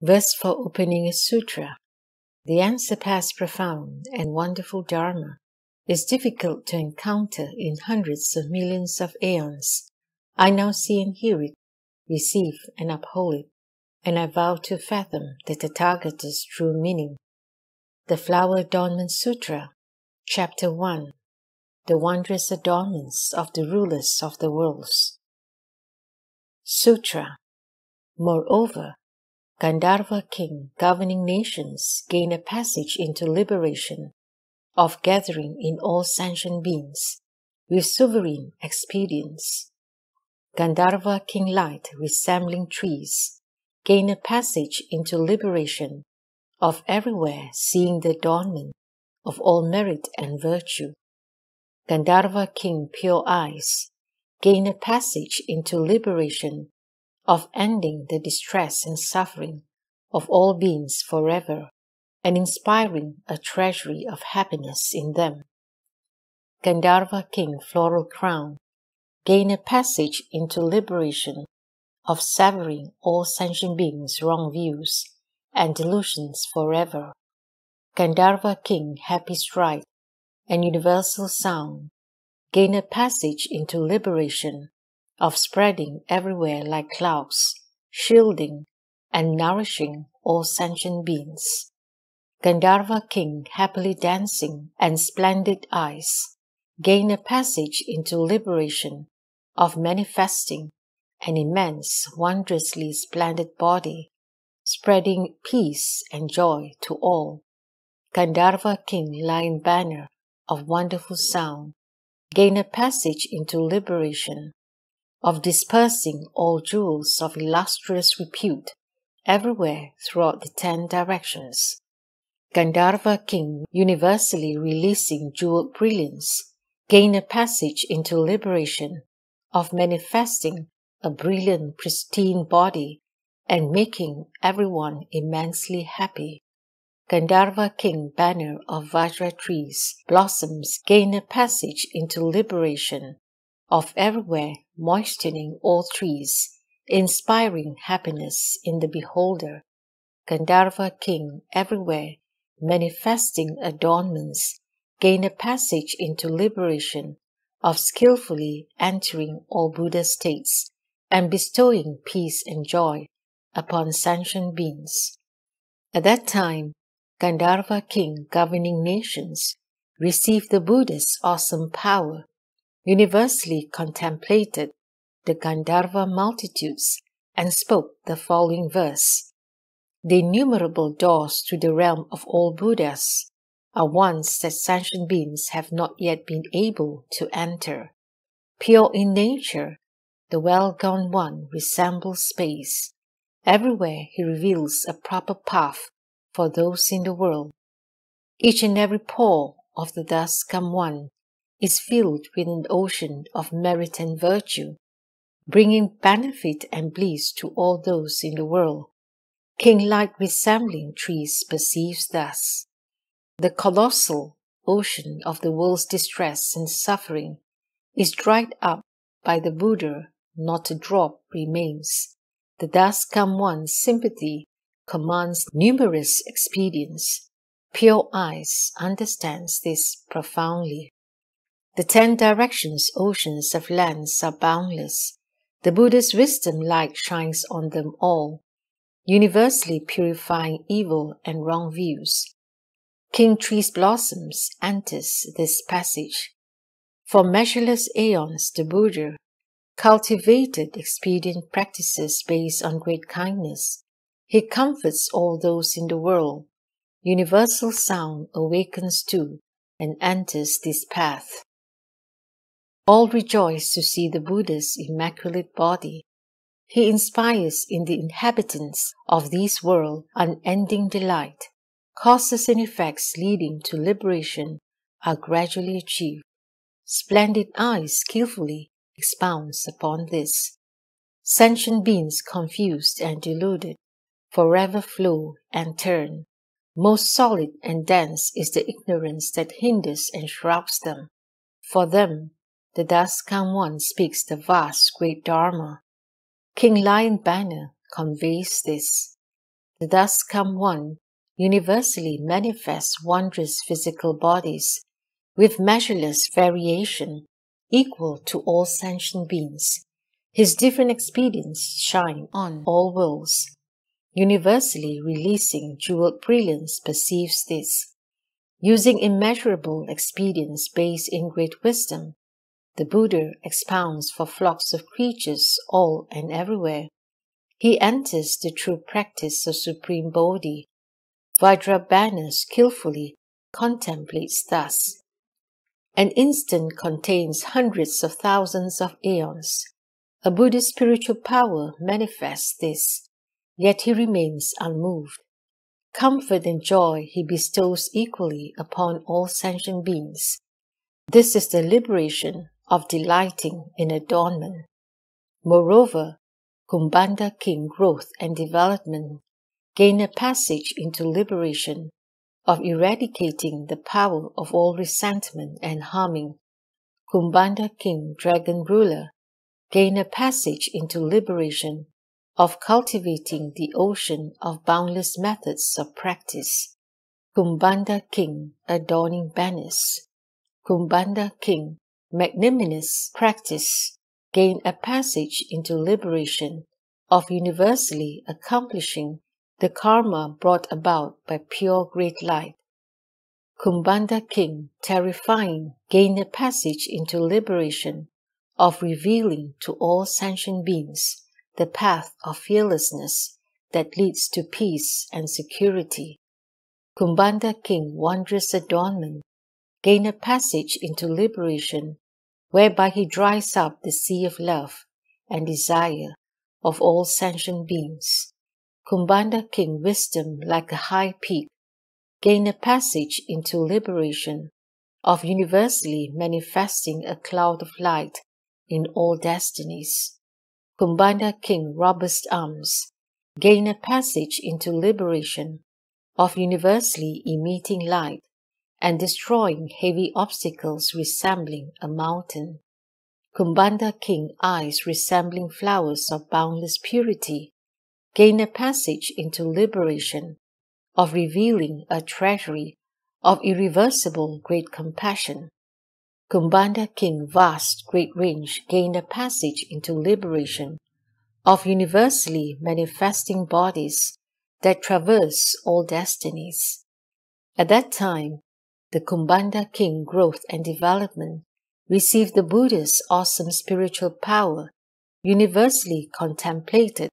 Verse for opening a sutra. The unsurpassed profound and wonderful dharma is difficult to encounter in hundreds of millions of aeons. I now see and hear it, receive and uphold it, and I vow to fathom the Tathagata's true meaning. The Flower Adornment Sutra, Chapter 1. The Wondrous Adornments of the Rulers of the Worlds. Sutra. Moreover, Gandharva king governing nations gain a passage into liberation of gathering in all sentient beings with sovereign expedience. Gandharva king light resembling trees gain a passage into liberation of everywhere seeing the adornment of all merit and virtue. Gandharva king pure eyes gain a passage into liberation of ending the distress and suffering of all beings forever, and inspiring a treasury of happiness in them. Gandharva king floral crown gain a passage into liberation of severing all sentient beings' wrong views and delusions forever. Gandharva king happy stride and universal sound gain a passage into liberation of spreading everywhere like clouds, shielding and nourishing all sentient beings. Gandharva king happily dancing and splendid eyes gain a passage into liberation of manifesting an immense, wondrously splendid body, spreading peace and joy to all. Gandharva king lion banner of wonderful sound gain a passage into liberation of dispersing all jewels of illustrious repute everywhere throughout the 10 directions. Gandharva king universally releasing jeweled brilliance gain a passage into liberation of manifesting a brilliant pristine body and making everyone immensely happy. Gandharva king banner of Vajra trees blossoms gain a passage into liberation of everywhere moistening all trees, inspiring happiness in the beholder. Gandharva king everywhere manifesting adornments gain a passage into liberation of skillfully entering all Buddha states and bestowing peace and joy upon sentient beings. At that time, Gandharva king governing nations received the Buddha's awesome power, universally contemplated the Gandharva multitudes and spoke the following verse. The innumerable doors to the realm of all Buddhas are ones that sentient beings have not yet been able to enter. Pure in nature, the well-gone one resembles space. Everywhere he reveals a proper path for those in the world. Each and every pore of the thus come one is filled with an ocean of merit and virtue, bringing benefit and bliss to all those in the world. King light resembling trees perceives thus. The colossal ocean of the world's distress and suffering is dried up by the Buddha, not a drop remains. The thus come one's sympathy commands numerous expedients. Pure eyes understands this profoundly. The 10 directions oceans of lands are boundless. The Buddha's wisdom light shines on them all, universally purifying evil and wrong views. King Tree's blossoms enters this passage. For measureless aeons the Buddha cultivated expedient practices based on great kindness. He comforts all those in the world. Universal sound awakens too and enters this path. All rejoice to see the Buddha's immaculate body. He inspires in the inhabitants of this world unending delight. Causes and effects leading to liberation are gradually achieved. Splendid eyes skillfully expounds upon this. Sentient beings confused and deluded forever flow and turn. Most solid and dense is the ignorance that hinders and shrouds them. For them, the thus come one speaks the vast great dharma. King Lion Banner conveys this. The thus come one universally manifests wondrous physical bodies with measureless variation, equal to all sentient beings. His different expedients shine on all worlds. Universally releasing jeweled brilliance perceives this. Using immeasurable expedients based in great wisdom, the Buddha expounds for flocks of creatures all and everywhere. He enters the true practice of Supreme Bodhi. Vajrabhana skillfully contemplates thus. An instant contains hundreds of thousands of aeons. A Buddha's spiritual power manifests this, yet he remains unmoved. Comfort and joy he bestows equally upon all sentient beings. This is the liberation of delighting in adornment. Moreover, Kumbhanda King growth and development gain a passage into liberation of eradicating the power of all resentment and harming. Kumbhanda King Dragon Ruler gain a passage into liberation of cultivating the ocean of boundless methods of practice. Kumbhanda King adorning banners. Kumbhanda King magnanimous practice gain a passage into liberation of universally accomplishing the karma brought about by pure great light. Kumbhanda King terrifying gain a passage into liberation of revealing to all sentient beings the path of fearlessness that leads to peace and security. Kumbhanda King Wondrous Adornment gain a passage into liberation whereby he dries up the sea of love and desire of all sentient beings. Kumbhanda King Wisdom like a high peak gain a passage into liberation of universally manifesting a cloud of light in all destinies. Kumbhanda King Robust Arms gain a passage into liberation of universally emitting light and destroying heavy obstacles resembling a mountain. Kumbhanda King Eyes resembling flowers of boundless purity gain a passage into liberation of revealing a treasury of irreversible great compassion. Kumbhanda King Vast Great Range gain a passage into liberation of universally manifesting bodies that traverse all destinies. At that time, the Kumbhanda King Growth and Development received the Buddha's awesome spiritual power, universally contemplated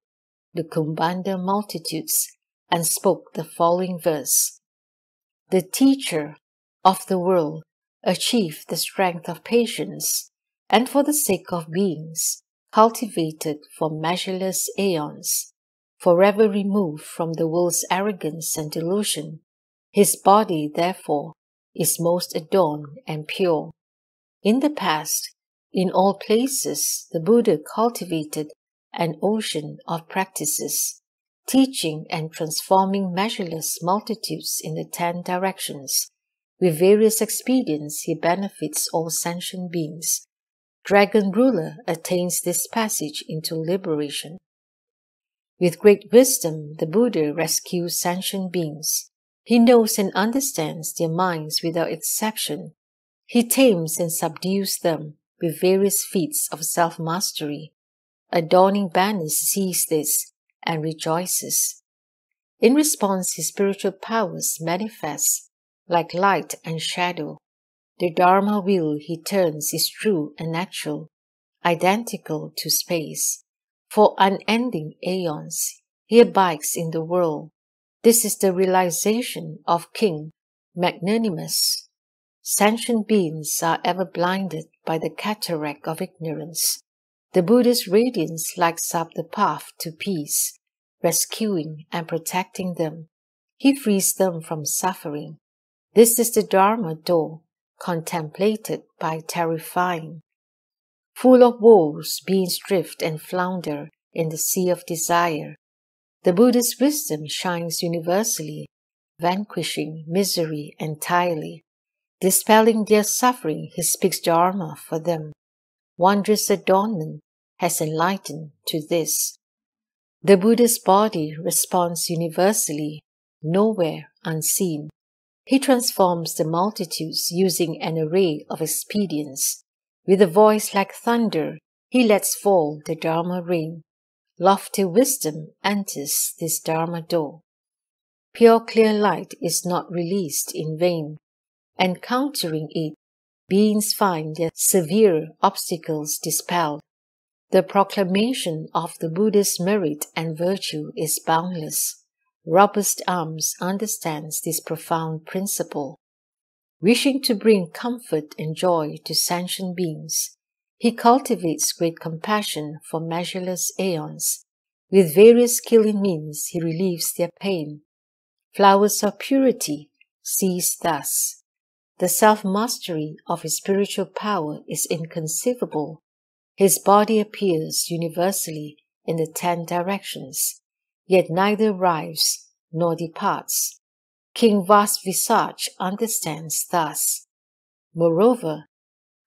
the Kumbhanda multitudes, and spoke the following verse. The teacher of the world achieved the strength of patience, and for the sake of beings, cultivated for measureless aeons, forever removed from the world's arrogance and delusion. His body, therefore, is most adorned and pure. In the past, in all places, the Buddha cultivated an ocean of practices, teaching and transforming measureless multitudes in the 10 directions. With various expedients, he benefits all sentient beings. Dragon Ruler attains this passage into liberation. With great wisdom, the Buddha rescues sentient beings. He knows and understands their minds without exception. He tames and subdues them with various feats of self-mastery. Adorning banners sees this and rejoices. In response, his spiritual powers manifest like light and shadow. The Dharma wheel he turns is true and natural, identical to space. For unending aeons, he abides in the world. This is the realization of King Magnanimous. Sentient beings are ever blinded by the cataract of ignorance. The Buddha's radiance lights up the path to peace, rescuing and protecting them. He frees them from suffering. This is the Dharma door, contemplated by terrifying. Full of woes, beings drift and flounder in the sea of desire. The Buddha's wisdom shines universally, vanquishing misery entirely. Dispelling their suffering, he speaks Dharma for them. Wondrous adornment has enlightened to this. The Buddha's body responds universally, nowhere unseen. He transforms the multitudes using an array of expedients. With a voice like thunder, he lets fall the Dharma rain. Lofty wisdom enters this Dharma door. Pure clear light is not released in vain. Encountering it, beings find their severe obstacles dispelled. The proclamation of the Buddha's merit and virtue is boundless. Robust Arms understands this profound principle. Wishing to bring comfort and joy to sentient beings, he cultivates great compassion for measureless aeons. With various killing means he relieves their pain. Flowers of purity cease thus. The self-mastery of his spiritual power is inconceivable. His body appears universally in the 10 directions, yet neither arrives nor departs. King Vasvisage understands thus. Moreover,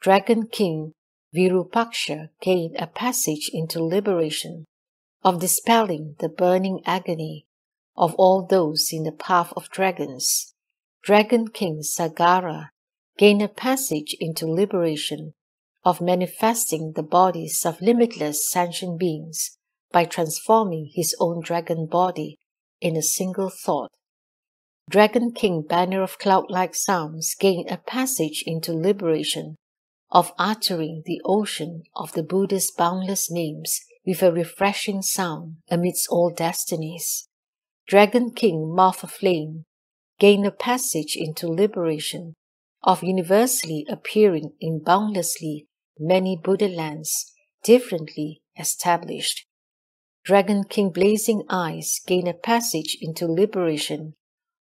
Dragon King Virupaksha gained a passage into liberation, of dispelling the burning agony of all those in the path of dragons. Dragon King Sagara gained a passage into liberation, of manifesting the bodies of limitless sentient beings by transforming his own dragon body in a single thought. Dragon King Banner of Cloud-like Sounds gained a passage into liberation, of uttering the ocean of the Buddha's boundless names with a refreshing sound amidst all destinies. Dragon King Moth of Flame gained a passage into liberation, of universally appearing in boundlessly many Buddha lands, differently established. Dragon King Blazing Eyes gained a passage into liberation,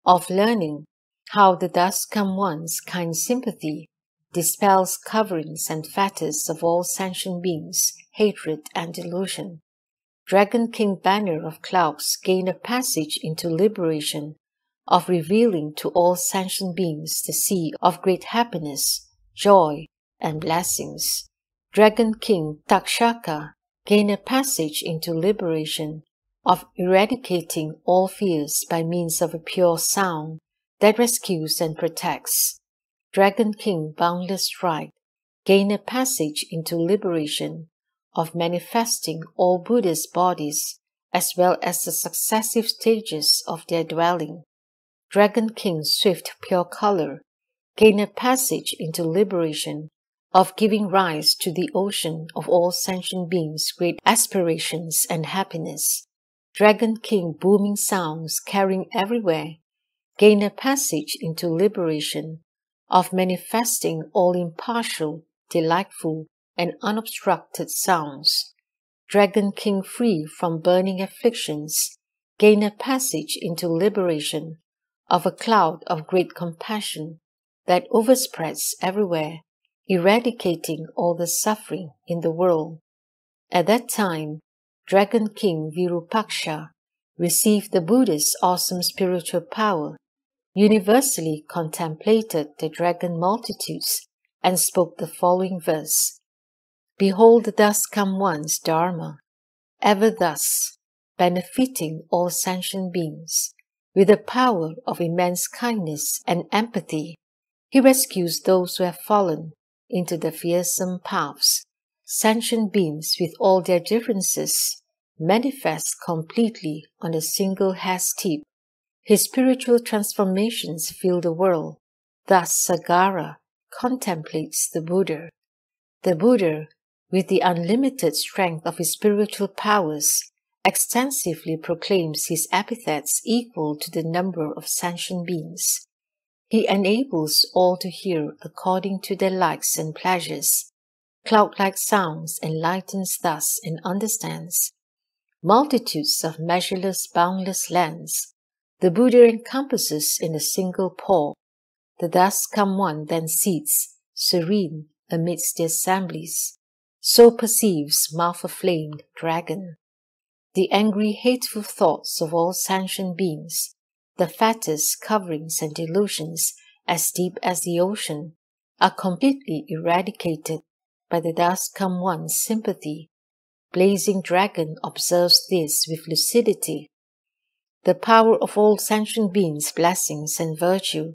of learning how the Thus Come One's kind sympathy dispels coverings and fetters of all sentient beings, hatred and delusion. Dragon King Banner of Clouds gained a passage into liberation, of revealing to all sentient beings the sea of great happiness, joy, and blessings. Dragon King Takshaka gained a passage into liberation, of eradicating all fears by means of a pure sound that rescues and protects. Dragon King Boundless Stride gained a passage into liberation, of manifesting all Buddha's bodies as well as the successive stages of their dwelling. Dragon King Swift Pure Color gained a passage into liberation, of giving rise to the ocean of all sentient beings' great aspirations and happiness. Dragon King Booming Sounds Carrying Everywhere gained a passage into liberation, of manifesting all impartial, delightful, and unobstructed sounds. Dragon King Free from Burning Afflictions gained a passage into liberation, of a cloud of great compassion that overspreads everywhere, eradicating all the suffering in the world. At that time, Dragon King Virupaksha received the Buddha's awesome spiritual power, universally contemplated the dragon multitudes, and spoke the following verse. Behold the Thus Come One's Dharma, ever thus, benefiting all sentient beings. With the power of immense kindness and empathy, he rescues those who have fallen into the fearsome paths. Sentient beings with all their differences manifest completely on a single hair's tip. His spiritual transformations fill the world. Thus Sagara contemplates the Buddha. The Buddha, with the unlimited strength of his spiritual powers, extensively proclaims his epithets equal to the number of sentient beings. He enables all to hear according to their likes and pleasures. Cloud-like sounds enlightens thus and understands multitudes of measureless, boundless lands. The Buddha encompasses in a single paw. The Thus Come One then sits, serene, amidst the assemblies. So perceives Mouth of Flame Dragon. The angry, hateful thoughts of all sentient beings, the fetters, coverings, and delusions, as deep as the ocean, are completely eradicated by the Thus Come One's sympathy. blazing dragon observes this with lucidity. The power of all sentient beings' blessings and virtue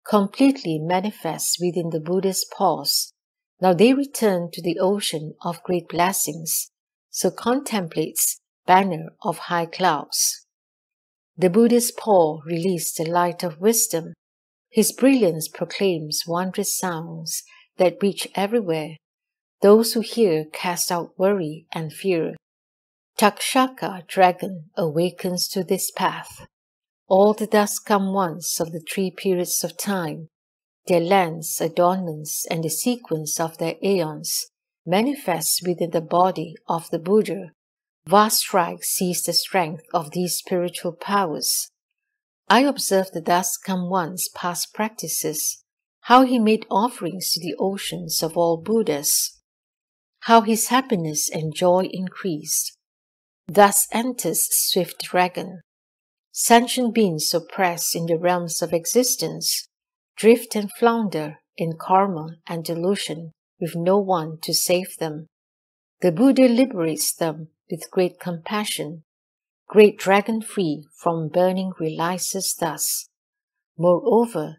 completely manifests within the Buddha's paws. Now they return to the ocean of great blessings, so contemplates banner of high clouds. The Buddha's paw released the light of wisdom. His brilliance proclaims wondrous sounds that reach everywhere. Those who hear cast out worry and fear. Takshaka dragon awakens to this path. All the dust come once of the 3 periods of time, their lands, adornments, and the sequence of their aeons manifests within the body of the Buddha. Vast strikes seize the strength of these spiritual powers. I observe the dust come once past practices, how he made offerings to the oceans of all Buddhas, how his happiness and joy increased. Thus enters swift dragon. Sentient beings oppressed in the realms of existence drift and flounder in karma and delusion with no one to save them. The Buddha liberates them with great compassion. Great dragon free from burning realizes thus. Moreover,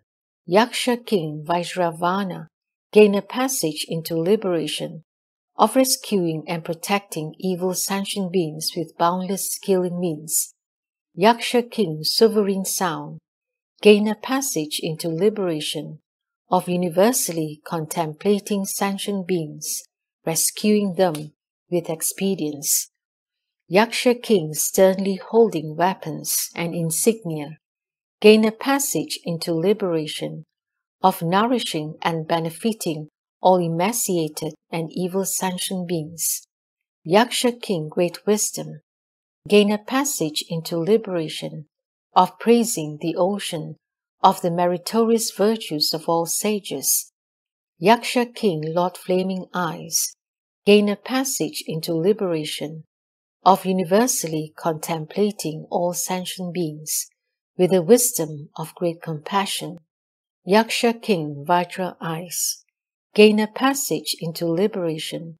Yaksha king Vajravana gained a passage into liberation, of rescuing and protecting evil sentient beings with boundless skill in means. Yaksha king sovereign sound gained a passage into liberation, of universally contemplating sentient beings, rescuing them with expedience. Yaksha king sternly holding weapons and insignia gained a passage into liberation, of nourishing and benefiting all emaciated and evil sentient beings. Yaksha king great wisdom gained a passage into liberation, of praising the ocean of the meritorious virtues of all sages. Yaksha king Lord Flaming Eyes gained a passage into liberation, of universally contemplating all sentient beings with the wisdom of great compassion. Yaksha king Vajra Eyes gained a passage into liberation,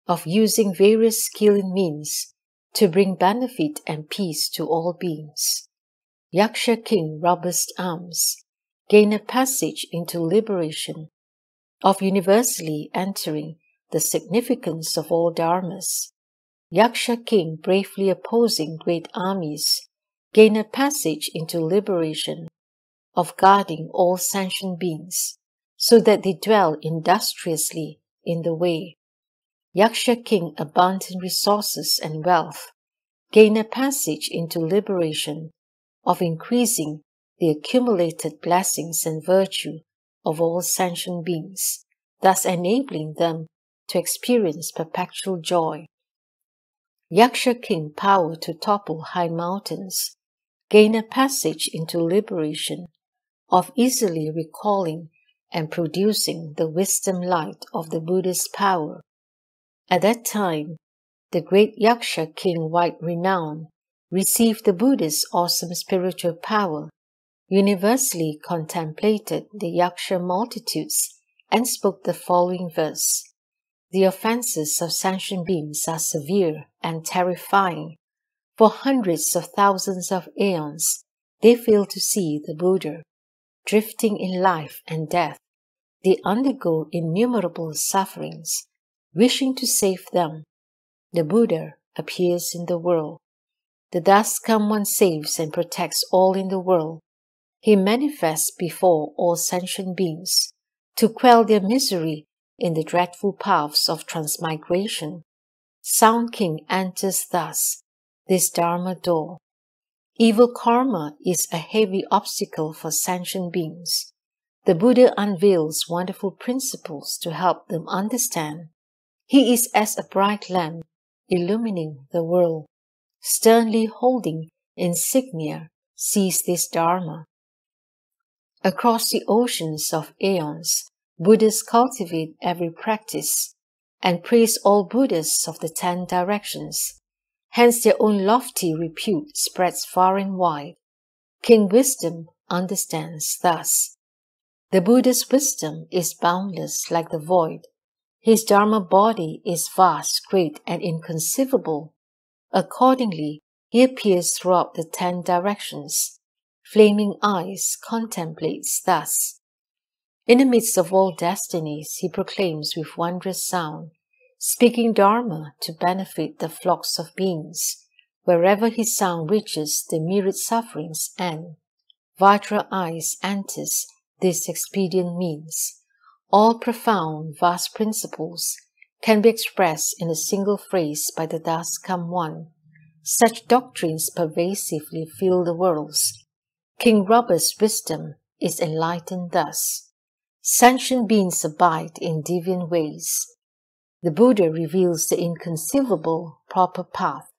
of using various skill and means to bring benefit and peace to all beings. Yaksha king Robust Arms gained a passage into liberation, of universally entering the significance of all dharmas. Yaksha king bravely opposing great armies gained a passage into liberation, of guarding all sentient beings, so that they dwell industriously in the way. Yaksha king abundant resources and wealth gained a passage into liberation, of increasing the accumulated blessings and virtue of all sentient beings, thus enabling them to experience perpetual joy. Yaksha king power to topple high mountains gained a passage into liberation, of easily recalling and producing the wisdom light of the Buddha's power. At that time, the great Yaksha king White Renown received the Buddha's awesome spiritual power, universally contemplated the Yaksha multitudes, and spoke the following verse. The offenses of sentient beings are severe and terrifying. For hundreds of thousands of aeons, they fail to see the Buddha. Drifting in life and death, they undergo innumerable sufferings. Wishing to save them, the Buddha appears in the world. The dust come one saves and protects all in the world. He manifests before all sentient beings to quell their misery in the dreadful paths of transmigration. Sound King enters thus this dharma door. Evil karma is a heavy obstacle for sentient beings. The Buddha unveils wonderful principles to help them understand. He is as a bright lamp illumining the world. Sternly holding insignia sees this dharma. Across the oceans of aeons, Buddhas cultivate every practice and praise all Buddhas of the 10 directions. Hence their own lofty repute spreads far and wide. King Wisdom understands thus. The Buddha's wisdom is boundless like the void. His Dharma body is vast, great, and inconceivable. Accordingly, he appears throughout the 10 directions. Flaming eyes contemplates thus. In the midst of all destinies, he proclaims with wondrous sound, speaking Dharma to benefit the flocks of beings. Wherever his sound reaches, the myriad sufferings end. Vajra eyes enters this expedient means. All profound, vast principles can be expressed in a single phrase by the thus come one. Such doctrines pervasively fill the worlds. King Robust's wisdom is enlightened thus. Sentient beings abide in deviant ways. The Buddha reveals the inconceivable proper path,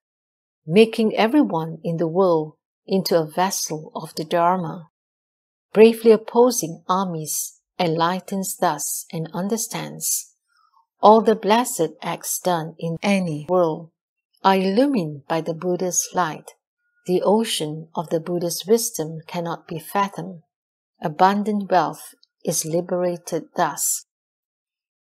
making everyone in the world into a vessel of the Dharma. Bravely opposing armies, enlightens thus and understands. All the blessed acts done in any world are illumined by the Buddha's light. The ocean of the Buddha's wisdom cannot be fathomed. Abundant wealth is liberated thus.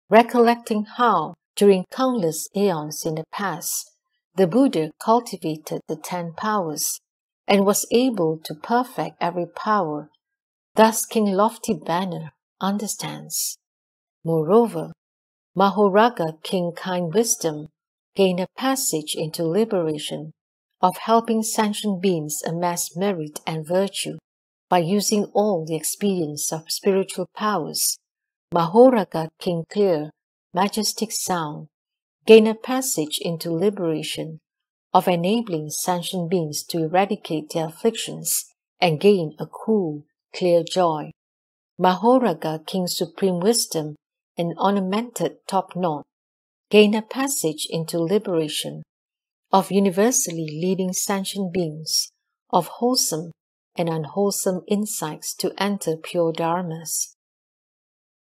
Recollecting how, during countless aeons in the past, the Buddha cultivated the 10 powers and was able to perfect every power, thus King Lofty Banner understands. Moreover, Mahoraga King Kind Wisdom gained a passage into liberation of helping sentient beings amass merit and virtue by using all the experience of spiritual powers. Mahoraga King Clear, Majestic Sound gained a passage into liberation of enabling sentient beings to eradicate their afflictions and gain a cool, clear joy. Mahoraga King Supreme Wisdom and Ornamented Top Knot gain a passage into liberation of universally leading sentient beings of wholesome and unwholesome insights to enter pure dharmas.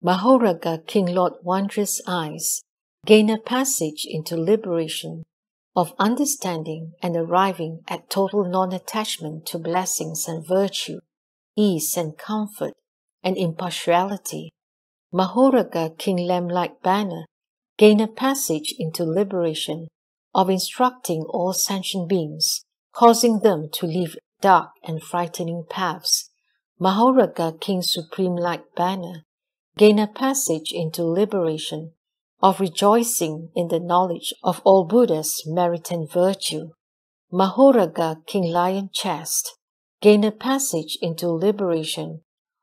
Mahoraga King Lord Wondrous Eyes gain a passage into liberation of understanding and arriving at total non-attachment to blessings and virtue, ease and comfort, and impartiality. Mahoraga King Lamb-like Banner gain a passage into liberation of instructing all sentient beings, causing them to leave dark and frightening paths. Mahoraga King Supreme-like Banner gain a passage into liberation of rejoicing in the knowledge of all Buddha's merit and virtue. Mahoraga King Lion Chest gain a passage into liberation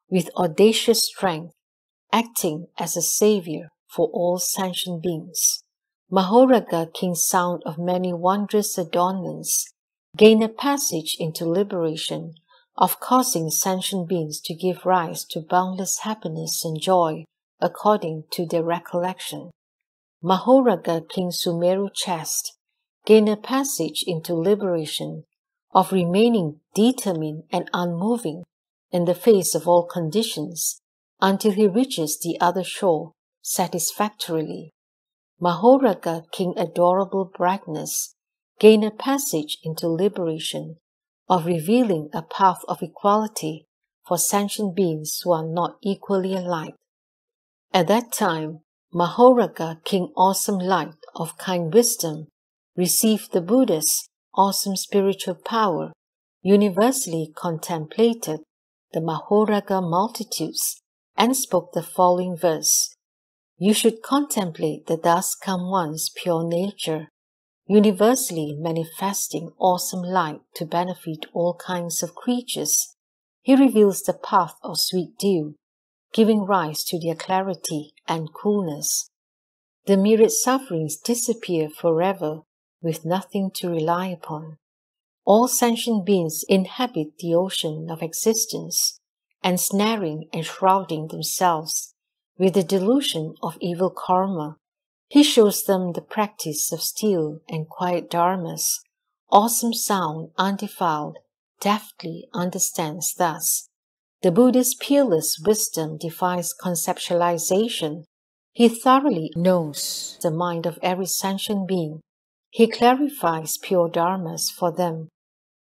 with audacious strength, acting as a savior for all sentient beings. Mahoraga King Sound of Many Wondrous Adornments gain a passage into liberation of causing sentient beings to give rise to boundless happiness and joy according to their recollection. Mahoraga King Sumeru Chest gain a passage into liberation of remaining determined and unmoving in the face of all conditions until he reaches the other shore satisfactorily. Mahoraga King Adorable Brightness gain a passage into liberation of revealing a path of equality for sentient beings who are not equally alike. At that time, Mahoraga King Awesome Light of Kind Wisdom received the Buddha's awesome spiritual power, universally contemplated the Mahoraga multitudes, and spoke the following verse. You should contemplate the thus come one's pure nature, universally manifesting awesome light to benefit all kinds of creatures. He reveals the path of sweet dew, giving rise to their clarity and coolness. The myriad sufferings disappear forever with nothing to rely upon. All sentient beings inhabit the ocean of existence, ensnaring and shrouding themselves with the delusion of evil karma. He shows them the practice of still and quiet dharmas. Awesome Sound, undefiled, deftly understands thus. The Buddha's peerless wisdom defies conceptualization. He thoroughly knows the mind of every sentient being. He clarifies pure dharmas for them.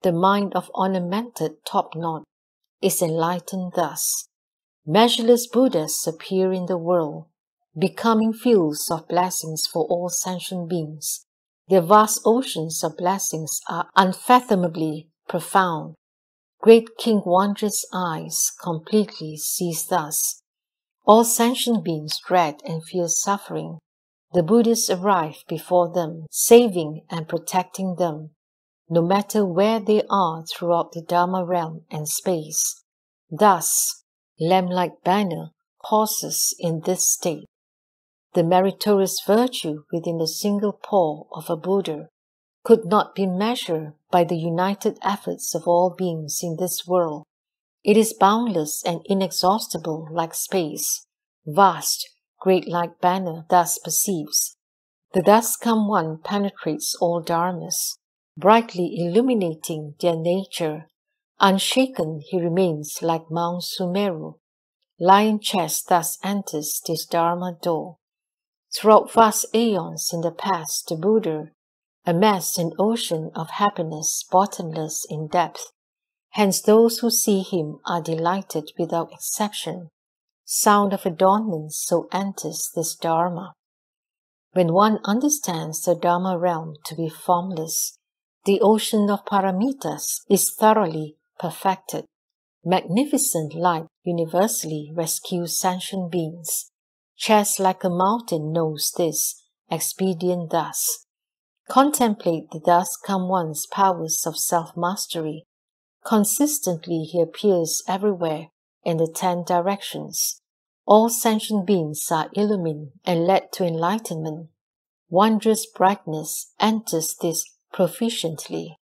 The mind of ornamented top knot is enlightened thus. Measureless Buddhas appear in the world. becoming fields of blessings for all sentient beings. Their vast oceans of blessings are unfathomably profound. Great King Wondrous' eyes completely sees thus. All sentient beings dread and fear suffering. The Buddhists arrive before them, saving and protecting them, no matter where they are throughout the Dharma realm and space. Thus, lamb-like banner pauses in this state. The meritorious virtue within a single pore of a Buddha could not be measured by the united efforts of all beings in this world. It is boundless and inexhaustible like space, vast, great like banner thus perceives. The thus come one penetrates all dharmas, brightly illuminating their nature. Unshaken he remains like Mount Sumeru. Lion chest thus enters this dharma door. Throughout vast aeons in the past, the Buddha amassed an ocean of happiness bottomless in depth. Hence those who see him are delighted without exception. Sound of adornments so enters this dharma. When one understands the dharma realm to be formless, the ocean of paramitas is thoroughly perfected. Magnificent light universally rescues sentient beings. Chest like a mountain knows this, expedient thus. Contemplate the thus come one's powers of self-mastery. Consistently he appears everywhere in the 10 directions. All sentient beings are illumined and led to enlightenment. Wondrous brightness enters this proficiently.